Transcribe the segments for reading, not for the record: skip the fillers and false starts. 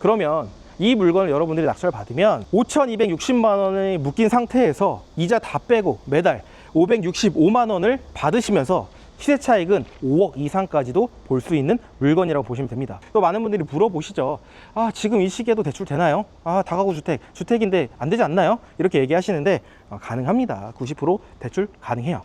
그러면 이 물건을 여러분들이 낙찰 받으면 5,260만 원이 묶인 상태에서 이자 다 빼고 매달 565만 원을 받으시면서 시세 차익은 5억 이상까지도 볼 수 있는 물건이라고 보시면 됩니다. 또 많은 분들이 물어보시죠. 아, 지금 이 시기에도 대출 되나요? 아, 다가구 주택인데 안 되지 않나요? 이렇게 얘기하시는데 가능합니다. 90% 대출 가능해요.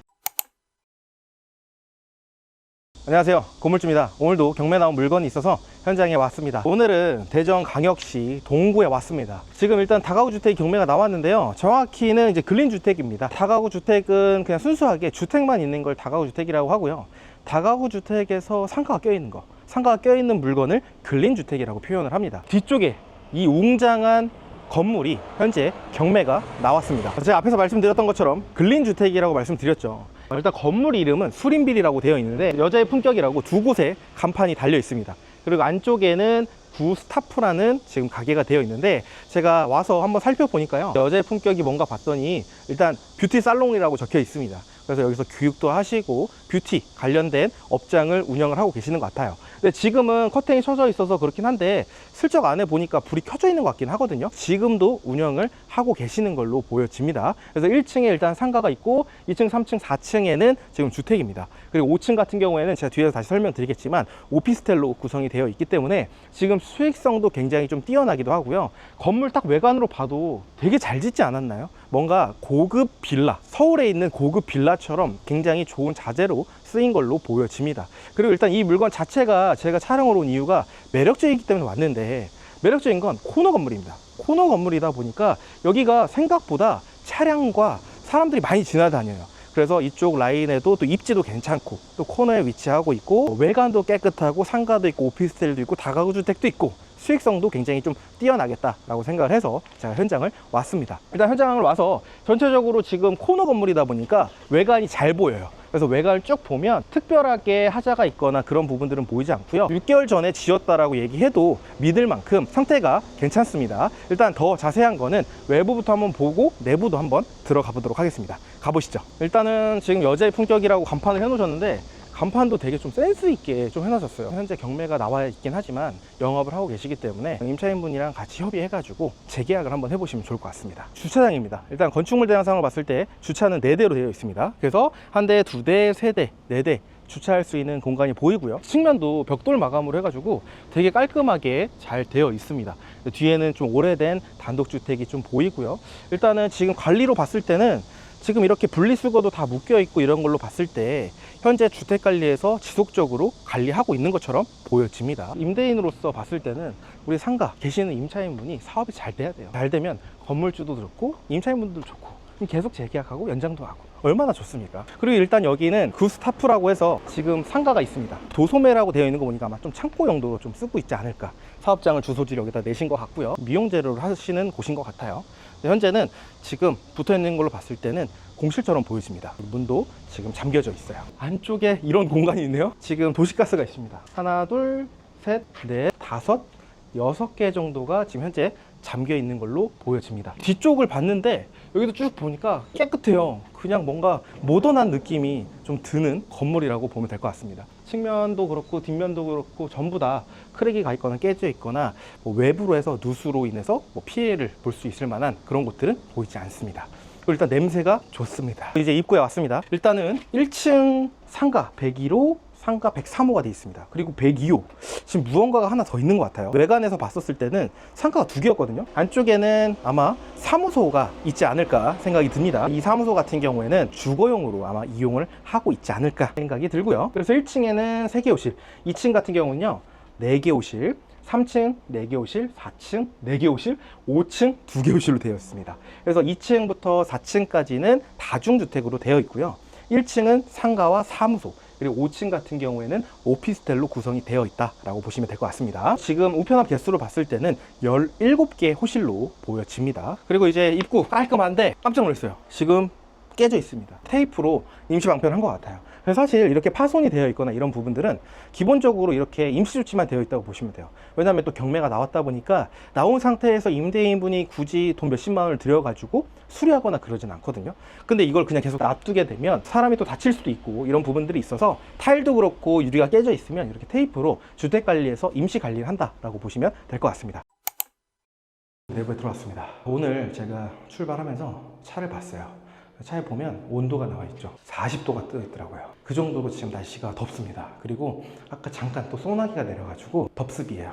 안녕하세요, 건물주입니다. 오늘도 경매 나온 물건이 있어서 현장에 왔습니다. 오늘은 대전광역시 동구에 왔습니다. 지금 일단 다가구 주택 경매가 나왔는데요, 정확히는 이제 근린 주택입니다. 다가구 주택은 그냥 순수하게 주택만 있는 걸 다가구 주택이라고 하고요, 다가구 주택에서 상가가 껴있는 거, 상가가 껴있는 물건을 근린 주택이라고 표현을 합니다. 뒤쪽에 이 웅장한 건물이 현재 경매가 나왔습니다. 제가 앞에서 말씀드렸던 것처럼 근린 주택이라고 말씀드렸죠. 일단 건물 이름은 수림빌이라고 되어 있는데 여자의 품격이라고 두 곳에 간판이 달려 있습니다. 그리고 안쪽에는 구스타프라는 지금 가게가 되어 있는데, 제가 와서 한번 살펴보니까요, 여자의 품격이 뭔가 봤더니 일단 뷰티 살롱이라고 적혀 있습니다. 그래서 여기서 교육도 하시고 뷰티 관련된 업장을 운영을 하고 계시는 것 같아요. 근데 지금은 커튼이 쳐져 있어서 그렇긴 한데 슬쩍 안에 보니까 불이 켜져 있는 것 같긴 하거든요. 지금도 운영을 하고 계시는 걸로 보여집니다. 그래서 1층에 일단 상가가 있고 2층, 3층, 4층에는 지금 주택입니다. 그리고 5층 같은 경우에는 제가 뒤에서 다시 설명드리겠지만 오피스텔로 구성이 되어 있기 때문에 지금 수익성도 굉장히 좀 뛰어나기도 하고요. 건물 딱 외관으로 봐도 되게 잘 짓지 않았나요? 뭔가 고급 빌라, 서울에 있는 고급 빌라처럼 굉장히 좋은 자재로 쓰인 걸로 보여집니다. 그리고 일단 이 물건 자체가 제가 촬영을 온 이유가 매력적이기 때문에 왔는데, 매력적인 건 코너 건물입니다. 코너 건물이다 보니까 여기가 생각보다 차량과 사람들이 많이 지나다녀요. 그래서 이쪽 라인에도 또 입지도 괜찮고 또 코너에 위치하고 있고 외관도 깨끗하고 상가도 있고 오피스텔도 있고 다가구 주택도 있고 수익성도 굉장히 좀 뛰어나겠다라고 생각을 해서 제가 현장을 왔습니다. 일단 현장을 와서 전체적으로 지금 코너 건물이다 보니까 외관이 잘 보여요. 그래서 외관을 쭉 보면 특별하게 하자가 있거나 그런 부분들은 보이지 않고요, 6개월 전에 지었다라고 얘기해도 믿을 만큼 상태가 괜찮습니다. 일단 더 자세한 거는 외부부터 한번 보고 내부도 한번 들어가 보도록 하겠습니다. 가보시죠. 일단은 지금 여자의 품격이라고 간판을 해 놓으셨는데 간판도 되게 좀 센스 있게 좀 해놓으셨어요. 현재 경매가 나와 있긴 하지만 영업을 하고 계시기 때문에 임차인분이랑 같이 협의해가지고 재계약을 한번 해보시면 좋을 것 같습니다. 주차장입니다. 일단 건축물 대장상으로 봤을 때 주차는 4대로 되어 있습니다. 그래서 1대, 2대, 3대, 4대 주차할 수 있는 공간이 보이고요, 측면도 벽돌 마감으로 해가지고 되게 깔끔하게 잘 되어 있습니다. 뒤에는 좀 오래된 단독주택이 좀 보이고요. 일단은 지금 관리로 봤을 때는 지금 이렇게 분리수거도 다 묶여 있고 이런 걸로 봤을 때 현재 주택관리에서 지속적으로 관리하고 있는 것처럼 보여집니다. 임대인으로서 봤을 때는 우리 상가 계시는 임차인분이 사업이 잘 돼야 돼요. 잘 되면 건물주도 좋고 임차인분들도 좋고 계속 재계약하고 연장도 하고 얼마나 좋습니까? 그리고 일단 여기는 구스타프라고 해서 지금 상가가 있습니다. 도소매라고 되어 있는 거 보니까 아마 좀 창고 용도로 좀 쓰고 있지 않을까. 사업장을 주소지를 여기다 내신 것 같고요, 미용 재료를 하시는 곳인 것 같아요. 현재는 지금 붙어 있는 걸로 봤을 때는 공실처럼 보여집니다. 문도 지금 잠겨져 있어요. 안쪽에 이런 공간이 있네요. 지금 도시가스가 있습니다. 하나, 둘, 셋, 넷, 다섯, 6개 정도가 지금 현재 잠겨 있는 걸로 보여집니다. 뒤쪽을 봤는데 여기도 쭉 보니까 깨끗해요. 그냥 뭔가 모던한 느낌이 좀 드는 건물이라고 보면 될 것 같습니다. 측면도 그렇고 뒷면도 그렇고 전부 다 크랙이 가 있거나 깨져 있거나 외부로 해서 누수로 인해서 피해를 볼 수 있을 만한 그런 곳들은 보이지 않습니다. 일단 냄새가 좋습니다. 이제 입구에 왔습니다. 일단은 1층 상가 101호, 상가 103호가 되어 있습니다. 그리고 102호, 지금 무언가가 하나 더 있는 것 같아요. 외관에서 봤었을 때는 상가가 2개였거든요 안쪽에는 아마 사무소가 있지 않을까 생각이 듭니다. 이 사무소 같은 경우에는 주거용으로 아마 이용을 하고 있지 않을까 생각이 들고요. 그래서 1층에는 3개 호실, 2층 같은 경우는요 4개 호실, 3층 4개 호실, 4층 4개 호실, 5층 2개 호실로 되어 있습니다. 그래서 2층부터 4층까지는 다중주택으로 되어 있고요, 1층은 상가와 사무소, 그리고 5층 같은 경우에는 오피스텔로 구성이 되어 있다라고 보시면 될 것 같습니다. 지금 우편함 개수로 봤을 때는 17개 호실로 보여집니다. 그리고 이제 입구 깔끔한데 깜짝 놀랐어요. 지금 깨져 있습니다. 테이프로 임시 방편한 것 같아요. 그래서 사실 이렇게 파손이 되어 있거나 이런 부분들은 기본적으로 이렇게 임시 조치만 되어 있다고 보시면 돼요. 왜냐하면 또 경매가 나왔다 보니까 나온 상태에서 임대인분이 굳이 돈 몇십만 원을 들여가지고 수리하거나 그러진 않거든요. 근데 이걸 그냥 계속 놔두게 되면 사람이 또 다칠 수도 있고 이런 부분들이 있어서 타일도 그렇고 유리가 깨져 있으면 이렇게 테이프로 주택관리에서 임시 관리를 한다라고 보시면 될 것 같습니다. 내부에 들어왔습니다. 오늘 제가 출발하면서 차를 봤어요. 차에 보면 온도가 나와 있죠. 40도가 뜨어 있더라고요. 그 정도로 지금 날씨가 덥습니다. 그리고 아까 잠깐 또 소나기가 내려가지고 덥습이에요.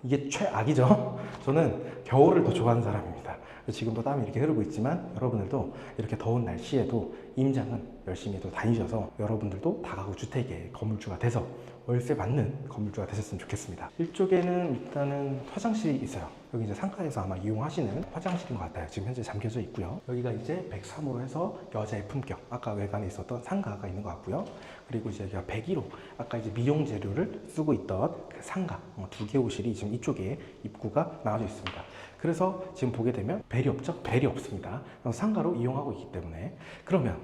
이게 최악이죠. 저는 겨울을 더 좋아하는 사람입니다. 지금도 땀이 이렇게 흐르고 있지만 여러분들도 이렇게 더운 날씨에도 임장은 열심히 또 다니셔서 여러분들도 다가구 주택의 건물주가 돼서 월세 받는 건물주가 되셨으면 좋겠습니다. 이쪽에는 일단은 화장실이 있어요. 여기 이제 상가에서 아마 이용하시는 화장실인 것 같아요. 지금 현재 잠겨져 있고요. 여기가 이제 103호로 해서 여자의 품격, 아까 외관에 있었던 상가가 있는 것 같고요. 그리고 이제 여기가 101호, 아까 이제 미용 재료를 쓰고 있던 그 상가, 2개 호실이 지금 이쪽에 입구가 나와져 있습니다. 그래서 지금 보게 되면 벨이 없죠? 벨이 없습니다. 상가로 이용하고 있기 때문에. 그러면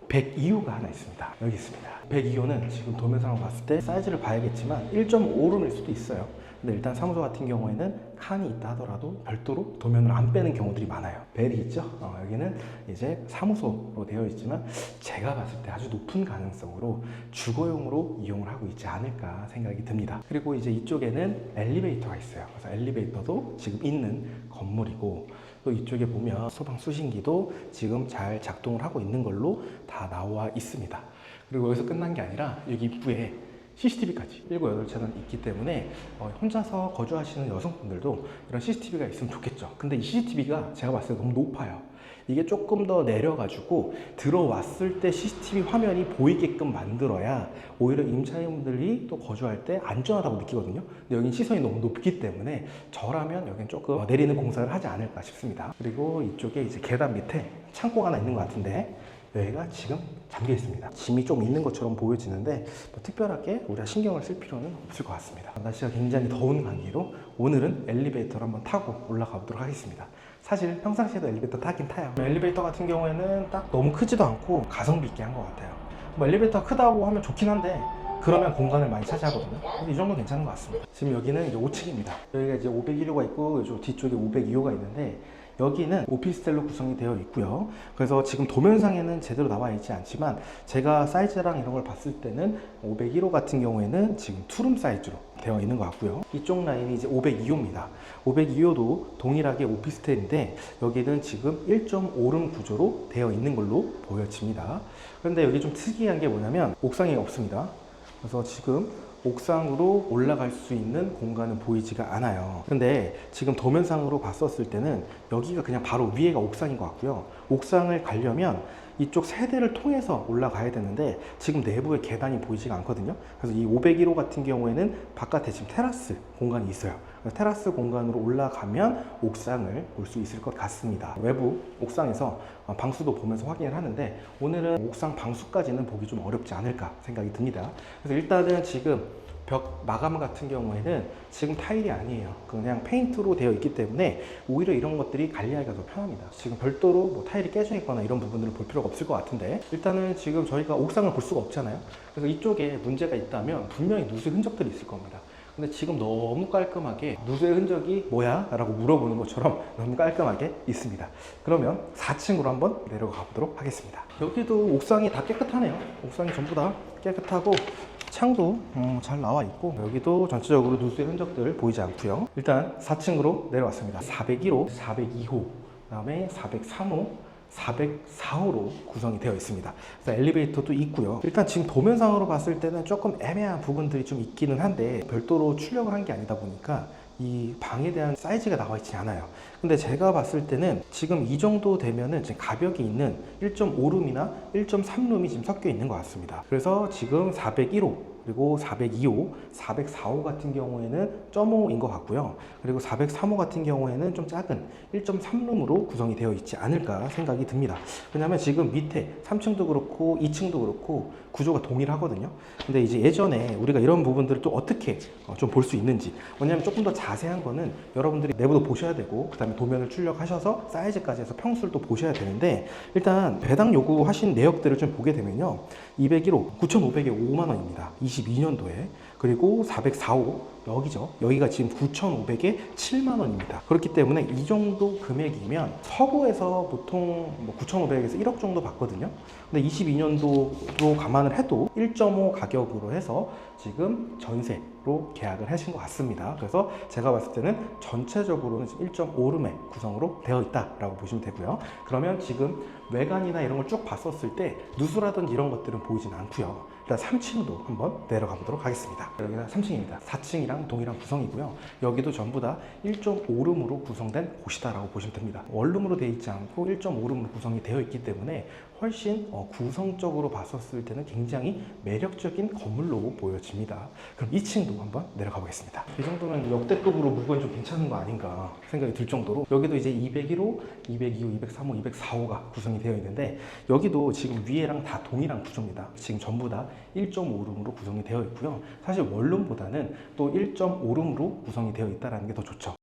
102호가 하나 있습니다. 여기 있습니다. 102호는 지금 도면상으로 봤을 때 사이즈를 봐야겠지만 1.5룸일 수도 있어요. 근데 일단 사무소 같은 경우에는 칸이 있다 하더라도 별도로 도면을 안 빼는 경우들이 많아요. 벨이 있죠? 여기는 이제 사무소로 되어 있지만 제가 봤을 때 아주 높은 가능성으로 주거용으로 이용을 하고 있지 않을까 생각이 듭니다. 그리고 이제 이쪽에는 엘리베이터가 있어요. 그래서 엘리베이터도 지금 있는 건물이고, 또 이쪽에 보면 소방 수신기도 지금 잘 작동을 하고 있는 걸로 다 나와 있습니다. 그리고 여기서 끝난 게 아니라 여기 입구에 CCTV까지 7, 8차는 있기 때문에 혼자서 거주하시는 여성분들도 이런 CCTV가 있으면 좋겠죠. 근데 이 CCTV가 제가 봤을 때 너무 높아요. 이게 조금 더 내려가지고 들어왔을 때 CCTV 화면이 보이게끔 만들어야 오히려 임차인분들이 또 거주할 때 안전하다고 느끼거든요. 근데 여긴 시선이 너무 높기 때문에 저라면 여긴 조금 내리는 공사를 하지 않을까 싶습니다. 그리고 이쪽에 이제 계단 밑에 창고가 하나 있는 것 같은데 여기가 지금 잠겨 있습니다. 짐이 좀 있는 것처럼 보여지는데 뭐 특별하게 우리가 신경을 쓸 필요는 없을 것 같습니다. 날씨가 굉장히 더운 관계로 오늘은 엘리베이터를 한번 타고 올라가 보도록 하겠습니다. 사실 평상시에도 엘리베이터 타긴 타요. 엘리베이터 같은 경우에는 딱 너무 크지도 않고 가성비 있게 한 것 같아요. 뭐 엘리베이터 크다고 하면 좋긴 한데 그러면 공간을 많이 차지하거든요. 근데 이 정도는 괜찮은 것 같습니다. 지금 여기는 이제 5층입니다. 여기가 이제 501호가 있고 이쪽 뒤쪽에 502호가 있는데 여기는 오피스텔로 구성이 되어 있고요. 그래서 지금 도면상에는 제대로 나와 있지 않지만 제가 사이즈랑 이런 걸 봤을 때는 501호 같은 경우에는 지금 투룸 사이즈로 되어 있는 것 같고요. 이쪽 라인이 이제 502호입니다. 502호도 동일하게 오피스텔인데 여기는 지금 1.5룸 구조로 되어 있는 걸로 보여집니다. 그런데 여기 좀 특이한 게 뭐냐면 옥상이 없습니다. 그래서 지금 옥상으로 올라갈 수 있는 공간은 보이지가 않아요. 근데 지금 도면상으로 봤었을 때는 여기가 그냥 바로 위에가 옥상인 것 같고요. 옥상을 가려면 이쪽 세대를 통해서 올라가야 되는데 지금 내부에 계단이 보이지가 않거든요. 그래서 이 501호 같은 경우에는 바깥에 지금 테라스 공간이 있어요. 테라스 공간으로 올라가면 옥상을 볼 수 있을 것 같습니다. 외부 옥상에서 방수도 보면서 확인을 하는데 오늘은 옥상 방수까지는 보기 좀 어렵지 않을까 생각이 듭니다. 그래서 일단은 지금 벽 마감 같은 경우에는 지금 타일이 아니에요. 그냥 페인트로 되어 있기 때문에 오히려 이런 것들이 관리하기가 더 편합니다. 지금 별도로 뭐 타일이 깨져 있거나 이런 부분들을 볼 필요가 없을 것 같은데 일단은 지금 저희가 옥상을 볼 수가 없잖아요. 그래서 이쪽에 문제가 있다면 분명히 누수 흔적들이 있을 겁니다. 근데 지금 너무 깔끔하게 누수의 흔적이 뭐야? 라고 물어보는 것처럼 너무 깔끔하게 있습니다. 그러면 4층으로 한번 내려가 보도록 하겠습니다. 여기도 옥상이 다 깨끗하네요. 옥상이 전부 다 깨끗하고 창도 잘 나와 있고 여기도 전체적으로 누수의 흔적들 보이지 않고요. 일단 4층으로 내려왔습니다. 401호, 402호, 그 다음에 403호, 404호로 구성이 되어 있습니다. 그래서 엘리베이터도 있고요. 일단 지금 도면상으로 봤을 때는 조금 애매한 부분들이 좀 있기는 한데 별도로 출력을 한 게 아니다 보니까 이 방에 대한 사이즈가 나와 있지 않아요. 근데 제가 봤을 때는 지금 이 정도 되면은 지금 가벽이 있는 1.5룸이나 1.3룸이 지금 섞여 있는 것 같습니다. 그래서 지금 401호 그리고 402호, 404호 같은 경우에는 0.5인 것 같고요. 그리고 403호 같은 경우에는 좀 작은 1.3룸으로 구성이 되어 있지 않을까 생각이 듭니다. 왜냐하면 지금 밑에 3층도 그렇고 2층도 그렇고 구조가 동일하거든요. 근데 이제 예전에 우리가 이런 부분들을 또 어떻게 좀 볼 수 있는지, 왜냐하면 조금 더 자세한 거는 여러분들이 내부도 보셔야 되고 그 다음에 도면을 출력하셔서 사이즈까지 해서 평수를 또 보셔야 되는데 일단 배당 요구하신 내역들을 좀 보게 되면요, 201호 9,500에 5만 원입니다. 22년도에. 그리고 404호 여기죠. 여기가 지금 9,500에 7만 원입니다. 그렇기 때문에 이 정도 금액이면 서구에서 보통 9,500에서 1억 정도 받거든요. 근데 22년도로 감안을 해도 1.5 가격으로 해서 지금 전세로 계약을 하신 것 같습니다. 그래서 제가 봤을 때는 전체적으로는 1.5룸의 구성으로 되어 있다라고 보시면 되고요. 그러면 지금 외관이나 이런 걸 쭉 봤었을 때 누수라든지 이런 것들은 보이진 않고요. 일단 3층도 한번 내려가 보도록 하겠습니다. 여기가 3층입니다. 4층이랑 동일한 구성이고요. 여기도 전부 다 1.5룸으로 구성된 곳이다라고 보시면 됩니다. 원룸으로 되어 있지 않고 1.5룸으로 구성이 되어 있기 때문에 훨씬 구성적으로 봤었을 때는 굉장히 매력적인 건물로 보여집니다. 그럼 2층도 한번 내려가 보겠습니다. 이 정도면 역대급으로 물건이 좀 괜찮은 거 아닌가 생각이 들 정도로 여기도 이제 201호, 202호, 203호, 204호가 구성이 되어 있는데 여기도 지금 위에랑 다 동일한 구조입니다. 지금 전부 다 1.5룸으로 구성이 되어 있고요. 사실 원룸보다는 또 1.5룸으로 구성이 되어 있다는 게 더 좋죠.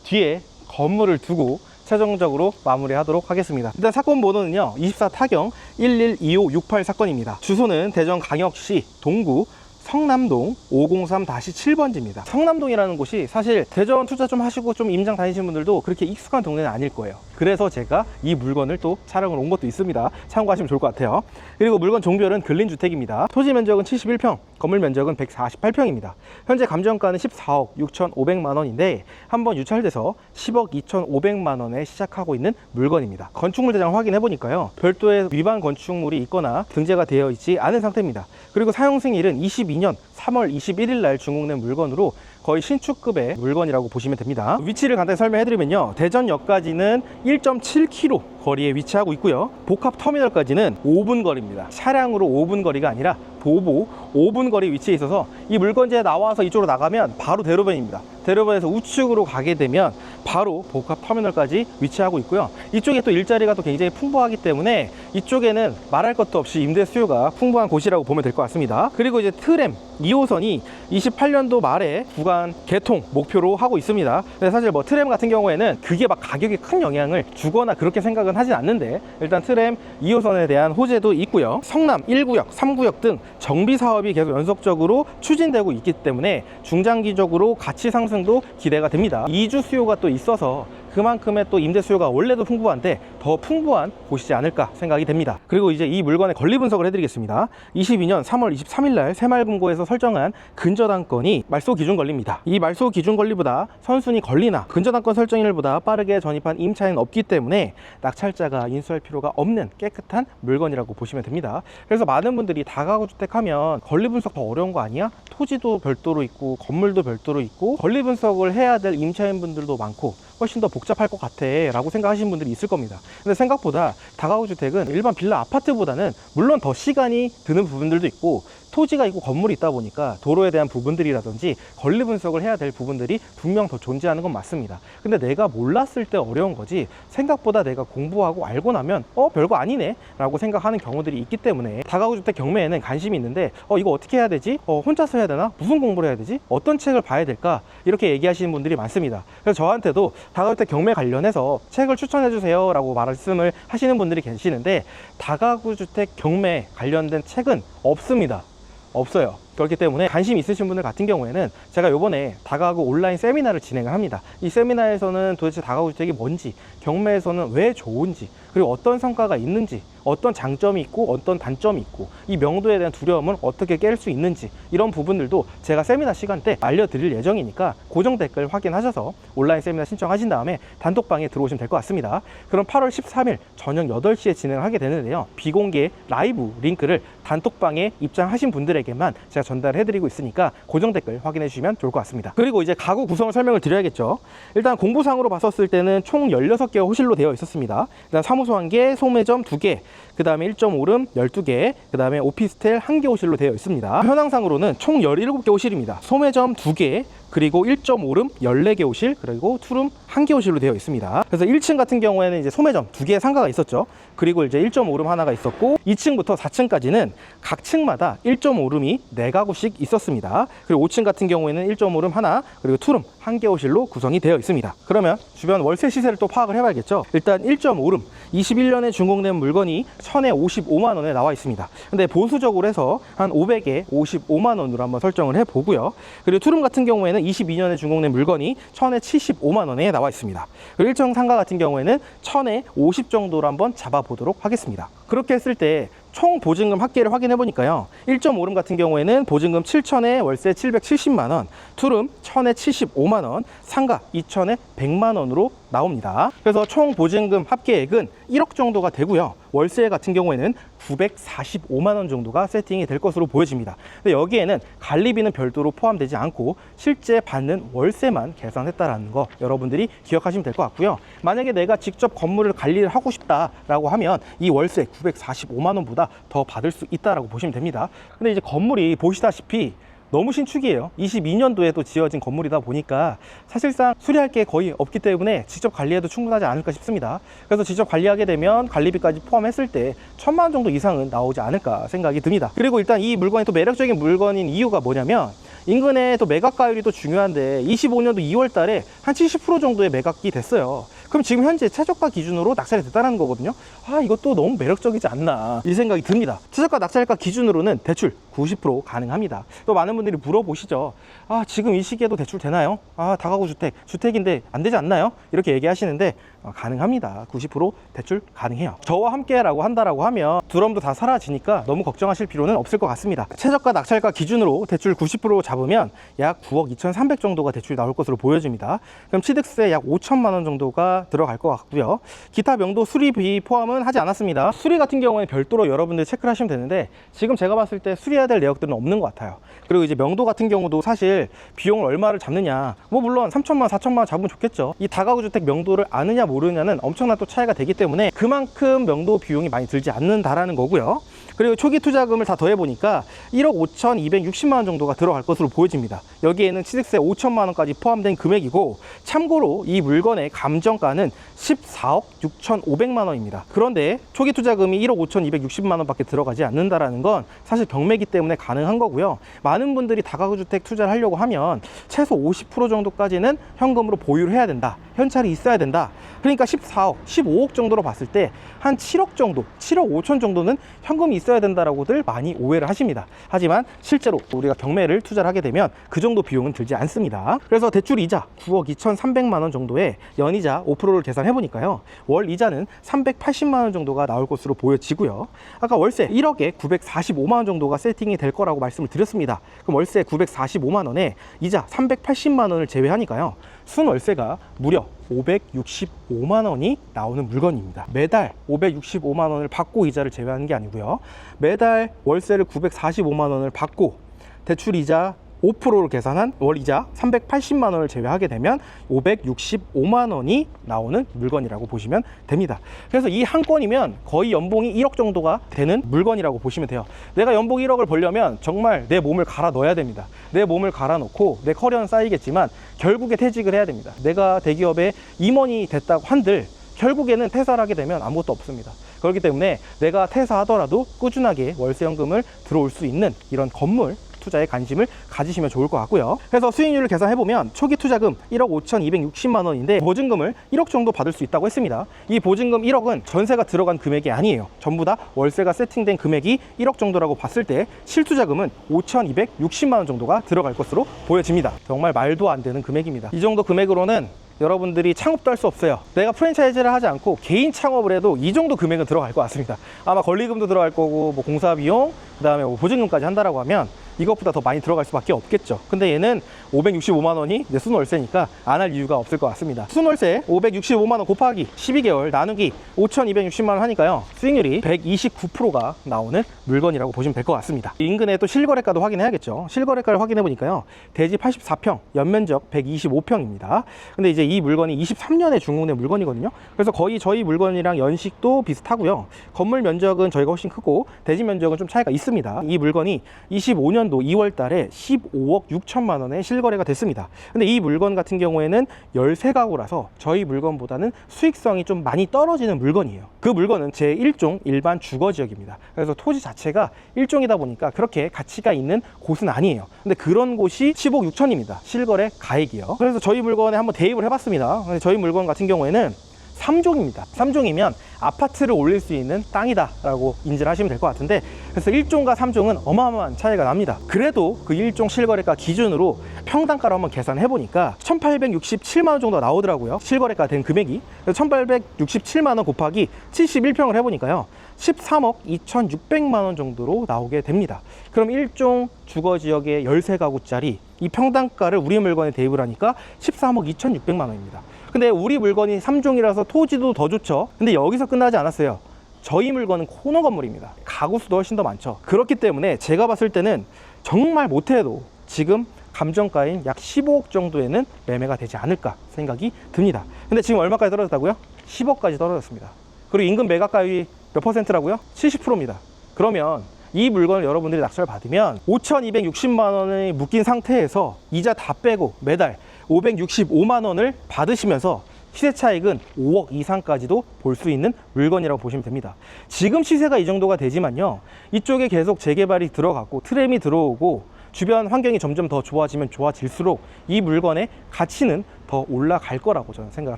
뒤에 건물을 두고 최종적으로 마무리하도록 하겠습니다. 일단 사건 번호는요 24 타경 112568 사건입니다. 주소는 대전광역시 동구 성남동 503-7번지입니다. 성남동이라는 곳이 사실 대전 투자 좀 하시고 좀 임장 다니시는 분들도 그렇게 익숙한 동네는 아닐 거예요. 그래서 제가 이 물건을 또 촬영을 온 것도 있습니다. 참고하시면 좋을 것 같아요. 그리고 물건 종별은 근린주택입니다. 토지 면적은 71평, 건물 면적은 148평입니다. 현재 감정가는 14억 6,500만 원인데 한번 유찰돼서 10억 2,500만 원에 시작하고 있는 물건입니다. 건축물 대장 확인해 보니까요. 별도의 위반 건축물이 있거나 등재가 되어 있지 않은 상태입니다. 그리고 사용 승일은 22년 3월 21일 날 준공된 물건으로 거의 신축급의 물건이라고 보시면 됩니다. 위치를 간단히 설명해드리면요. 대전역까지는 1.7km 거리에 위치하고 있고요. 복합터미널까지는 5분 거리입니다. 차량으로 5분 거리가 아니라 도보 5분 거리 위치에 있어서 이 물건지에 나와서 이쪽으로 나가면 바로 대로변입니다. 대로변에서 우측으로 가게 되면 바로 복합터미널까지 위치하고 있고요. 이쪽에 또 일자리가 또 굉장히 풍부하기 때문에 이쪽에는 말할 것도 없이 임대 수요가 풍부한 곳이라고 보면 될 것 같습니다. 그리고 이제 트램 2호선이 28년도 말에 구간 개통 목표로 하고 있습니다. 근데 사실 뭐 트램 같은 경우에는 그게 막 가격에 큰 영향을 주거나 그렇게 생각은 하진 않는데 일단 트램 2호선에 대한 호재도 있고요. 성남 1구역, 3구역 등 정비 사업이 계속 연속적으로 추진되고 있기 때문에 중장기적으로 가치 상승도 기대가 됩니다. 이주 수요가 또 있어서 그만큼의 또 임대 수요가 원래도 풍부한데 더 풍부한 곳이지 않을까 생각이 됩니다. 그리고 이제 이 물건의 권리 분석을 해드리겠습니다. 22년 3월 23일 날 새마을금고에서 설정한 근저당권이 말소 기준 권리입니다. 이 말소 기준 권리보다 선순위 권리나 근저당권 설정일보다 빠르게 전입한 임차인은 없기 때문에 낙찰자가 인수할 필요가 없는 깨끗한 물건이라고 보시면 됩니다. 그래서 많은 분들이 다가구 주택 하면 권리 분석 더 어려운 거 아니야? 토지도 별도로 있고 건물도 별도로 있고 권리 분석을 해야 될 임차인 분들도 많고 훨씬 더 복잡할 것 같아 라고 생각하시는 분들이 있을 겁니다. 근데 생각보다 다가구 주택은 일반 빌라 아파트보다는 물론 더 시간이 드는 부분들도 있고 토지가 있고 건물이 있다 보니까 도로에 대한 부분들이라든지 권리 분석을 해야 될 부분들이 분명 더 존재하는 건 맞습니다. 근데 내가 몰랐을 때 어려운 거지 생각보다 내가 공부하고 알고 나면 별거 아니네 라고 생각하는 경우들이 있기 때문에 다가구 주택 경매에는 관심이 있는데 이거 어떻게 해야 되지? 혼자서 해야 되나? 무슨 공부를 해야 되지? 어떤 책을 봐야 될까? 이렇게 얘기하시는 분들이 많습니다. 그래서 저한테도 다가구 주택 경매 관련해서 책을 추천해 주세요 라고 말씀을 하시는 분들이 계시는데 다가구 주택 경매 관련된 책은 없습니다. 없어요. 그렇기 때문에 관심 있으신 분들 같은 경우에는 제가 요번에 다가구 온라인 세미나를 진행을 합니다. 이 세미나에서는 도대체 다가구 주택이 뭔지, 경매에서는 왜 좋은지, 그리고 어떤 성과가 있는지, 어떤 장점이 있고 어떤 단점이 있고 이 명도에 대한 두려움을 어떻게 깰 수 있는지 이런 부분들도 제가 세미나 시간 때 알려드릴 예정이니까 고정 댓글 확인하셔서 온라인 세미나 신청하신 다음에 단톡방에 들어오시면 될 것 같습니다. 그럼 8월 13일 저녁 8시에 진행을 하게 되는데요. 비공개 라이브 링크를 단톡방에 입장하신 분들에게만 제가 전달해드리고 있으니까 고정 댓글 확인해 주시면 좋을 것 같습니다. 그리고 이제 가구 구성을 설명을 드려야겠죠. 일단 공부상으로 봤었을 때는 총 16개가 호실로 되어 있었습니다. 일단 사무소 1개, 소매점 2개, 그 다음에 1.5룸 12개, 그 다음에 오피스텔 1개 호실로 되어 있습니다. 현황상으로는 총 17개 호실입니다. 소매점 2개, 그리고 1.5룸 14개 호실, 그리고 투룸 1개 호실로 되어 있습니다. 그래서 1층 같은 경우에는 이제 소매점 2개의 상가가 있었죠. 그리고 이제 1.5룸 하나가 있었고 2층부터 4층까지는 각 층마다 1.5룸이 4가구씩 있었습니다. 그리고 5층 같은 경우에는 1.5룸 하나, 그리고 투룸 1개 호실로 구성이 되어 있습니다. 그러면 주변 월세 시세를 또 파악을 해봐야겠죠. 일단 1.5룸 21년에 준공된 물건이 1000에 55만 원에 나와 있습니다. 근데 보수적으로 해서 한 500에 55만 원으로 한번 설정을 해보고요. 그리고 투룸 같은 경우에는 22년에 준공된 물건이 1000에 75만 원에 나와 있습니다. 그리고 1층 상가 같은 경우에는 1000에 50 정도로 한번 잡아보도록 하겠습니다. 그렇게 했을 때 총 보증금 합계를 확인해 보니까요, 1.5룸 같은 경우에는 보증금 7천에 월세 770만 원, 투룸 1000에 75만 원, 상가 2000에 100만 원으로 나옵니다. 그래서 총 보증금 합계액은 1억 정도가 되고요. 월세 같은 경우에는 945만 원 정도가 세팅이 될 것으로 보여집니다. 근데 여기에는 관리비는 별도로 포함되지 않고 실제 받는 월세만 계산했다라는 거 여러분들이 기억하시면 될 것 같고요. 만약에 내가 직접 건물을 관리를 하고 싶다라고 하면 이 월세 945만 원보다 더 받을 수 있다라고 보시면 됩니다. 근데 이제 건물이 보시다시피 너무 신축이에요. 22년도에 또 지어진 건물이다 보니까 사실상 수리할 게 거의 없기 때문에 직접 관리해도 충분하지 않을까 싶습니다. 그래서 직접 관리하게 되면 관리비까지 포함했을 때 1000만 원 정도 이상은 나오지 않을까 생각이 듭니다. 그리고 일단 이 물건이 또 매력적인 물건인 이유가 뭐냐면, 인근에 또 매각가율이 또 중요한데 25년도 2월 달에 한 70% 정도의 매각이 됐어요. 그럼 지금 현재 최저가 기준으로 낙찰이 됐다는 거거든요. 아, 이것도 너무 매력적이지 않나 이 생각이 듭니다. 최저가 낙찰가 기준으로는 대출 90% 가능합니다. 또 많은 분들이 물어보시죠. 아, 지금 이 시기에도 대출 되나요? 아, 다가구 주택인데 안 되지 않나요? 이렇게 얘기하시는데 가능합니다. 90% 대출 가능해요. 저와 함께라고 한다라고 하면 두럼도 다 사라지니까 너무 걱정하실 필요는 없을 것 같습니다. 최저가 낙찰가 기준으로 대출 90% 잡으면 약 9억 2,300 정도가 대출이 나올 것으로 보여집니다. 그럼 취득세 약 5천만 원 정도가 들어갈 것 같고요. 기타 명도 수리비 포함은 하지 않았습니다. 수리 같은 경우에 별도로 여러분들 체크를 하시면 되는데, 지금 제가 봤을 때 수리해야 될 내역들은 없는 것 같아요. 그리고 이제 명도 같은 경우도 사실 비용을 얼마를 잡느냐, 뭐 물론 3천만 원 4천만 원 잡으면 좋겠죠. 이 다가구 주택 명도를 아느냐 모르느냐는 엄청난 또 차이가 되기 때문에 그만큼 명도 비용이 많이 들지 않는다라는 거고요. 그리고 초기 투자금을 다 더해보니까 1억 5,260만 원 정도가 들어갈 것으로 보여집니다. 여기에는 취득세 5천만 원까지 포함된 금액이고, 참고로 이 물건의 감정가는 14억 6,500만 원입니다. 그런데 초기 투자금이 1억 5,260만 원밖에 들어가지 않는다라는 건 사실 경매이기 때문에 가능한 거고요. 많은 분들이 다가구 주택 투자를 하려고 하면 최소 50% 정도까지는 현금으로 보유를 해야 된다, 현찰이 있어야 된다. 그러니까 14억, 15억 정도로 봤을 때 한 7억 정도, 7억 5천 정도는 현금이 있어야 된다라고들 많이 오해를 하십니다. 하지만 실제로 우리가 경매를 투자를 하게 되면 그 정도 비용은 들지 않습니다. 그래서 대출 이자 9억 2,300만 원 정도에 연이자 5%를 계산해 보니까요, 월 이자는 380만 원 정도가 나올 것으로 보여지고요. 아까 월세 1억에 945만 원 정도가 세팅이 될 거라고 말씀을 드렸습니다. 그럼 월세 945만 원에 이자 380만 원을 제외하니까요, 순월세가 무려 565만 원이 나오는 물건입니다. 매달 565만 원을 받고 이자를 제외하는 게 아니고요, 매달 월세를 945만 원을 받고 대출 이자 5%로 계산한 월이자 380만 원을 제외하게 되면 565만 원이 나오는 물건이라고 보시면 됩니다. 그래서 이 한 건이면 거의 연봉이 1억 정도가 되는 물건이라고 보시면 돼요. 내가 연봉 1억을 벌려면 정말 내 몸을 갈아 넣어야 됩니다. 내 몸을 갈아 넣고 내 커리어는 쌓이겠지만 결국에 퇴직을 해야 됩니다. 내가 대기업의 임원이 됐다고 한들 결국에는 퇴사를 하게 되면 아무것도 없습니다. 그렇기 때문에 내가 퇴사하더라도 꾸준하게 월세연금을 들어올 수 있는 이런 건물 투자에 관심을 가지시면 좋을 것 같고요. 그래서 수익률을 계산해보면 초기 투자금 1억 5,260만 원인데 보증금을 1억 정도 받을 수 있다고 했습니다. 이 보증금 1억은 전세가 들어간 금액이 아니에요. 전부 다 월세가 세팅된 금액이 1억 정도라고 봤을 때 실투자금은 5,260만 원 정도가 들어갈 것으로 보여집니다. 정말 말도 안 되는 금액입니다. 이 정도 금액으로는 여러분들이 창업도 할 수 없어요. 내가 프랜차이즈를 하지 않고 개인 창업을 해도 이 정도 금액은 들어갈 것 같습니다. 아마 권리금도 들어갈 거고, 뭐 공사비용, 그 다음에 뭐 보증금까지 한다라고 하면 이것보다 더 많이 들어갈 수밖에 없겠죠. 근데 얘는 565만 원이 이제 순월세니까 안 할 이유가 없을 것 같습니다. 순월세 565만 원 곱하기 12개월 나누기 5,260만 원 하니까요, 수익률이 129%가 나오는 물건이라고 보시면 될 것 같습니다. 인근에 또 실거래가도 확인해야겠죠. 실거래가를 확인해 보니까요, 대지 84평, 연면적 125평입니다. 근데 이제 이 물건이 23년에 준공된 물건이거든요. 그래서 거의 저희 물건이랑 연식도 비슷하고요. 건물 면적은 저희가 훨씬 크고 대지 면적은 좀 차이가 있습니다. 이 물건이 25년도 2월 달에 15억 6천만 원에 실내 실거래가 됐습니다. 근데 이 물건 같은 경우에는 열쇠 가구라서 저희 물건보다는 수익성이 좀 많이 떨어지는 물건이에요. 그 물건은 제1종 일반 주거지역입니다. 그래서 토지 자체가 1종이다 보니까 그렇게 가치가 있는 곳은 아니에요. 근데 그런 곳이 10억 6천입니다. 실거래 가액이요. 그래서 저희 물건에 한번 대입을 해봤습니다. 근데 저희 물건 같은 경우에는 3종입니다. 3종이면 아파트를 올릴 수 있는 땅이다 라고 인지를 하시면 될 것 같은데, 그래서 1종과 3종은 어마어마한 차이가 납니다. 그래도 그 1종 실거래가 기준으로 평당가로 한번 계산해 보니까 1867만원 정도 나오더라고요. 실거래가 된 금액이. 1867만원 곱하기 71평을 해보니까요 13억 2600만원 정도로 나오게 됩니다. 그럼 1종 주거지역의 13가구짜리 이 평당가를 우리 물건에 대입을 하니까 13억 2600만원입니다. 근데 우리 물건이 3종이라서 토지도 더 좋죠. 근데 여기서 끝나지 않았어요. 저희 물건은 코너 건물입니다. 가구 수도 훨씬 더 많죠. 그렇기 때문에 제가 봤을 때는 정말 못해도 지금 감정가인 약 15억 정도에는 매매가 되지 않을까 생각이 듭니다. 근데 지금 얼마까지 떨어졌다고요? 10억까지 떨어졌습니다. 그리고 인근 매각가율이 몇 %라고요? 70%입니다. 그러면 이 물건을 여러분들이 낙찰 받으면 5,260만 원이 묶인 상태에서 이자 다 빼고 매달 565만 원을 받으시면서 시세 차익은 5억 이상까지도 볼 수 있는 물건이라고 보시면 됩니다. 지금 시세가 이 정도가 되지만요, 이쪽에 계속 재개발이 들어가고 트램이 들어오고 주변 환경이 점점 더 좋아지면 좋아질수록 이 물건의 가치는 더 올라갈 거라고 저는 생각을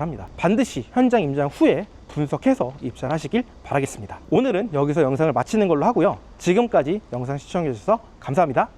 합니다. 반드시 현장 임장 후에 분석해서 입찰하시길 바라겠습니다. 오늘은 여기서 영상을 마치는 걸로 하고요. 지금까지 영상 시청해 주셔서 감사합니다.